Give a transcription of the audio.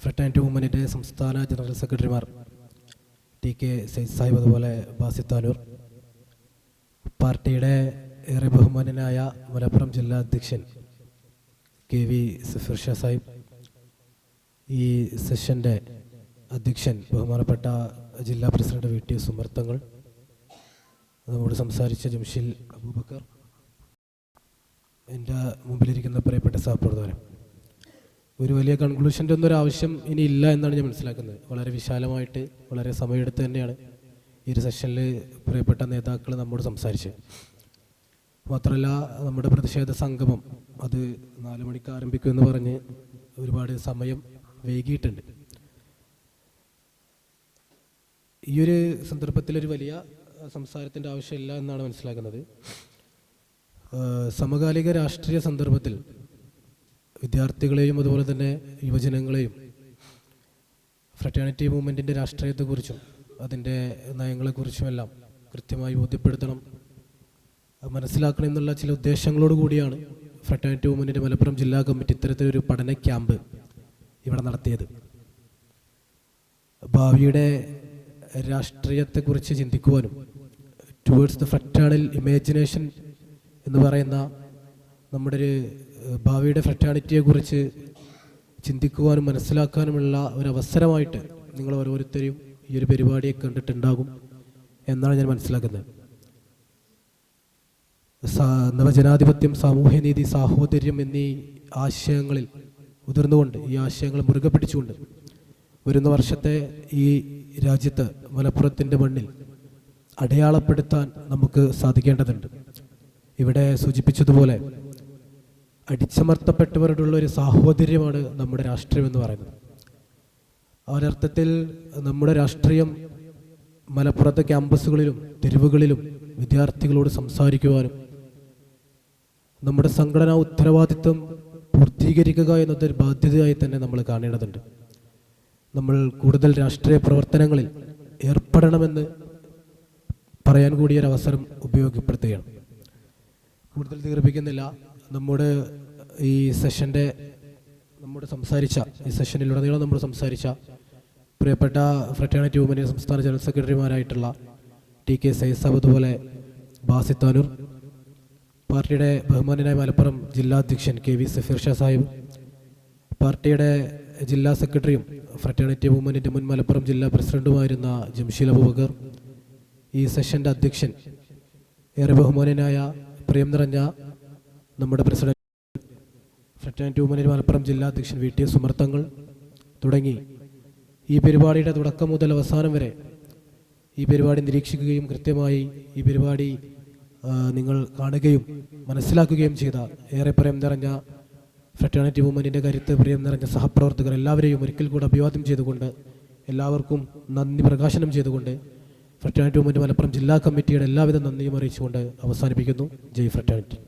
Fraternity മൂവ്മെൻറ്റിൻ്റെ സംസ്ഥാന general സെക്രട്ടറിമാർ T K Sayyid Sahib, അതുപോലെ ബാസിത്താനൂർ, പാർട്ടിയുടെ ഏറെ ബഹുമാന്യനായ മലപ്പുറം ജില്ലാ അധ്യക്ഷൻ കെ വി സഫീർ ഷാ സാഹിബ്, ഈ സെഷൻ്റെ അധ്യക്ഷൻ ബഹുമാനപ്പെട്ട ജില്ലാ പ്രസിഡന്റ് വി ടി സുമർത്തങ്ങൾ, നമ്മോട് സംസാരിച്ച ജംഷിൽ അബൂബക്കർ, എൻ്റെ മുമ്പിലിരിക്കുന്ന പ്രിയപ്പെട്ട സഹപ്രവർത്തകർ, ഒരു വലിയ കൺക്ലൂഷൻ്റെ ഒന്നും ഒരു ആവശ്യം ഇനി ഇല്ല എന്നാണ് ഞാൻ മനസ്സിലാക്കുന്നത്. വളരെ വിശാലമായിട്ട് വളരെ സമയമെടുത്ത് തന്നെയാണ് ഈ ഒരു സെഷനിൽ പ്രിയപ്പെട്ട നേതാക്കൾ നമ്മോട് സംസാരിച്ചത്. മാത്രമല്ല, നമ്മുടെ പ്രതിഷേധ സംഗമം അത് 4 മണിക്ക് ആരംഭിക്കുമെന്ന് പറഞ്ഞ് ഒരുപാട് സമയം വൈകിയിട്ടുണ്ട്. ഈ ഒരു സന്ദർഭത്തിലൊരു വലിയ സംസാരത്തിൻ്റെ ആവശ്യമില്ല എന്നാണ് മനസ്സിലാക്കുന്നത്. സമകാലിക രാഷ്ട്രീയ സന്ദർഭത്തിൽ വിദ്യാർത്ഥികളെയും അതുപോലെ തന്നെ യുവജനങ്ങളെയും ഫ്രട്ടേണിറ്റി മൂവ്മെൻറ്റിൻ്റെ രാഷ്ട്രീയത്തെക്കുറിച്ചും അതിൻ്റെ നയങ്ങളെക്കുറിച്ചുമെല്ലാം കൃത്യമായി ബോധ്യപ്പെടുത്തണം, മനസ്സിലാക്കണം എന്നുള്ള ചില ഉദ്ദേശങ്ങളോട് കൂടിയാണ് ഫ്രട്ടേണിറ്റി മൂവ്മെൻറ്റിൻ്റെ മലപ്പുറം ജില്ലാ കമ്മിറ്റി ഇത്തരത്തിലൊരു പഠന ക്യാമ്പ് ഇവിടെ നടത്തിയത്. ഭാവിയുടെ രാഷ്ട്രീയത്തെക്കുറിച്ച് ചിന്തിക്കുവാനും ടുവേർഡ്സ് ദ ഫ്രറ്റേണൽ ഇമാജിനേഷൻ എന്ന് പറയുന്ന നമ്മുടെ ഒരു ഭാവിയുടെ ഫ്രറ്റേണിറ്റിയെക്കുറിച്ച് ചിന്തിക്കുവാനും മനസ്സിലാക്കാനുമുള്ള ഒരു അവസരമായിട്ട് നിങ്ങൾ ഓരോരുത്തരും ഈ ഒരു പരിപാടിയെ കണ്ടിട്ടുണ്ടാകും എന്നാണ് ഞാൻ മനസ്സിലാക്കുന്നത്. നവജനാധിപത്യം, സാമൂഹ്യനീതി, സാഹോദര്യം എന്നീ ആശയങ്ങളിൽ ഉതിർന്നുകൊണ്ട്, ഈ ആശയങ്ങൾ മുറുകെ പിടിച്ചുകൊണ്ട് വരുന്ന വർഷത്തെ ഈ രാജ്യത്ത് മലപ്പുറത്തിൻ്റെ മണ്ണിൽ അടയാളപ്പെടുത്താൻ നമുക്ക് സാധിക്കേണ്ടതുണ്ട്. ഇവിടെ സൂചിപ്പിച്ചതുപോലെ അടിച്ചമർത്തപ്പെട്ടവരോടുള്ള ഒരു സാഹോദര്യമാണ് നമ്മുടെ രാഷ്ട്രീയം എന്ന് പറയുന്നത്. ആ ഒരർത്ഥത്തിൽ നമ്മുടെ രാഷ്ട്രീയം മലപ്പുറത്തെ ക്യാമ്പസുകളിലും തെരുവുകളിലും വിദ്യാർത്ഥികളോട് സംസാരിക്കുവാനും നമ്മുടെ സംഘടനാ ഉത്തരവാദിത്വം പൂർത്തീകരിക്കുക എന്നതൊരു ബാധ്യതയായി തന്നെ നമ്മൾ കാണേണ്ടതുണ്ട്. നമ്മൾ കൂടുതൽ രാഷ്ട്രീയ പ്രവർത്തനങ്ങളിൽ ഏർപ്പെടണമെന്ന് പറയാൻ കൂടിയൊരവസരം ഉപയോഗപ്പെടുത്തുകയാണ്. കൂടുതൽ ദീർഘിപ്പിക്കുന്നില്ല. നമ്മുടെ ഈ സെഷനിലുടനീളം നമ്മൾ സംസാരിച്ച പ്രിയപ്പെട്ട ഫ്രട്ടേണിറ്റി മൂവ്മെൻറ്റ് സംസ്ഥാന ജനറൽ സെക്രട്ടറിമാരായിട്ടുള്ള ടി കെ സയ്യിദ് സാഹിബ്, അതുപോലെ ബാസിത്താനൂർ, പാർട്ടിയുടെ ബഹുമാന്യനായ മലപ്പുറം ജില്ലാ അധ്യക്ഷൻ കെ വി സഫീർ ഷാ സാഹിബ്, പാർട്ടിയുടെ ജില്ലാ സെക്രട്ടറിയും ഫ്രട്ടേണിറ്റി മൂവ്മെൻറ്റിൻ്റെ മുൻ മലപ്പുറം ജില്ലാ പ്രസിഡന്റുമായിരുന്ന ജംഷിൽ അബൂബക്കർ, ഈ സെഷൻ്റെ അധ്യക്ഷൻ ഏറെ ബഹുമാന്യനായ പ്രിയം നിറഞ്ഞ നമ്മുടെ പ്രസിഡന്റ് ഫ്രട്ടേണിറ്റി മൂവ്മെൻറ്റ് മലപ്പുറം ജില്ലാ അധ്യക്ഷൻ വി ടി സുമർത്തങ്ങൾ തുടങ്ങി ഈ പരിപാടിയുടെ തുടക്കം മുതൽ അവസാനം വരെ ഈ പരിപാടി നിരീക്ഷിക്കുകയും കൃത്യമായി ഈ പരിപാടി നിങ്ങൾ കാണുകയും മനസ്സിലാക്കുകയും ചെയ്ത ഏറെ പ്രിയം നിറഞ്ഞ ഫ്രട്ടേണിറ്റി മൂവ്മെൻറ്റിൻ്റെ കരുത്ത്, പ്രിയം നിറഞ്ഞ സഹപ്രവർത്തകർ എല്ലാവരെയും ഒരിക്കൽ കൂടെ അഭിവാദ്യം ചെയ്തുകൊണ്ട്, എല്ലാവർക്കും നന്ദി പ്രകാശനം ചെയ്തുകൊണ്ട് ഫ്രട്ടേണിറ്റി മൂവ്മെൻറ്റ് മലപ്പുറം ജില്ലാ കമ്മിറ്റിയുടെ എല്ലാവിധ നന്ദിയും അറിയിച്ചുകൊണ്ട് അവസാനിപ്പിക്കുന്നു. ജയ് ഫ്രട്ടേണിറ്റി.